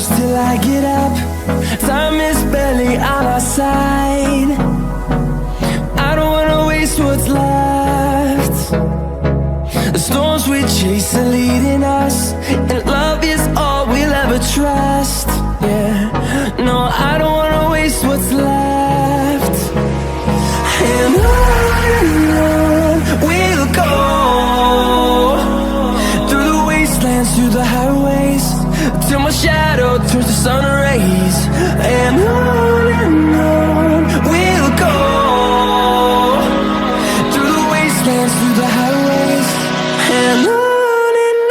close till I get up. Time is barely on our side. I don't wanna waste what's left. The storms we chase are leading us, and love is all we'll ever trust. Yeah, no, I don't wanna waste what's left. And on we'll go, through the wastelands, through the highways, till my shadow turns to sun rays. And on we'll go, through the wastelands, through the highways, and on we'll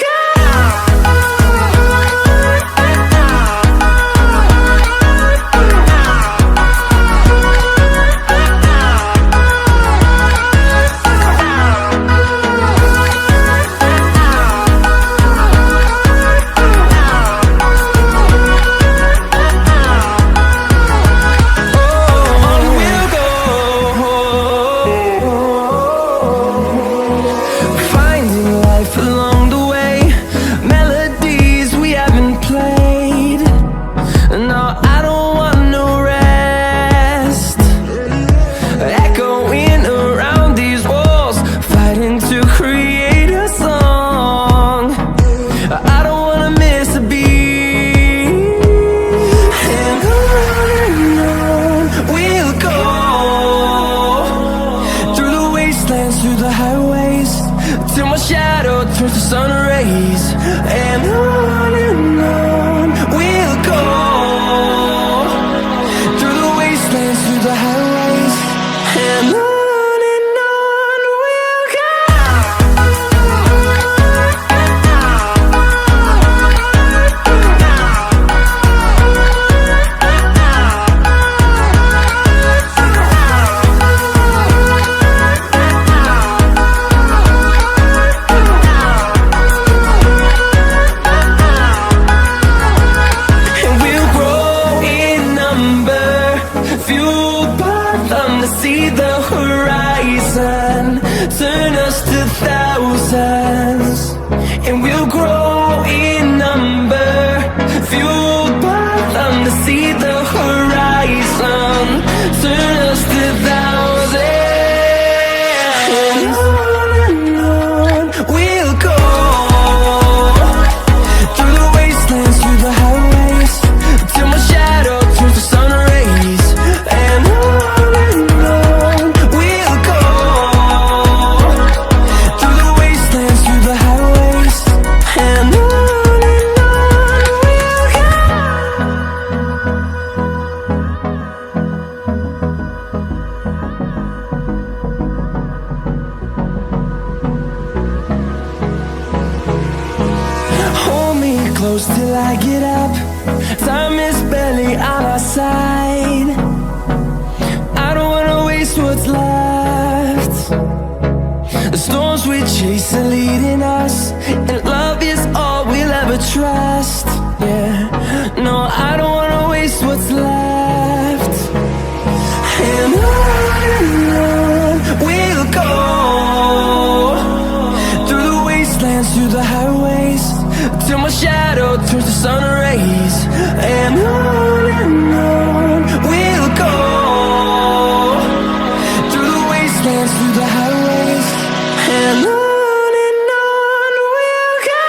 go. Through the highways, till my shadow turns to sun rays. And on we'll go, through the wastelands, through the highways, and on we'll go. See the horizon, turn us to thousands, and we'll grow in number, fueled by them to see the horizon, turn us to thousands, and on we'll go, through the wastelands, through the highways, till my shadow turns to sun rays. And close till I get up. Time is barely on our side. I don't wanna waste what's left. The storms we chase are leading us, and love is all we'll ever trust. Yeah, no, I don't wanna waste what's left. And on we'll go, through the wastelands, through the highways, till my shadow turns to sun rays. And on we'll go, through the wastelands, through the highways, and on we'll go.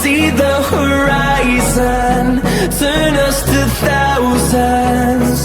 see the horizon, turn us to thousands.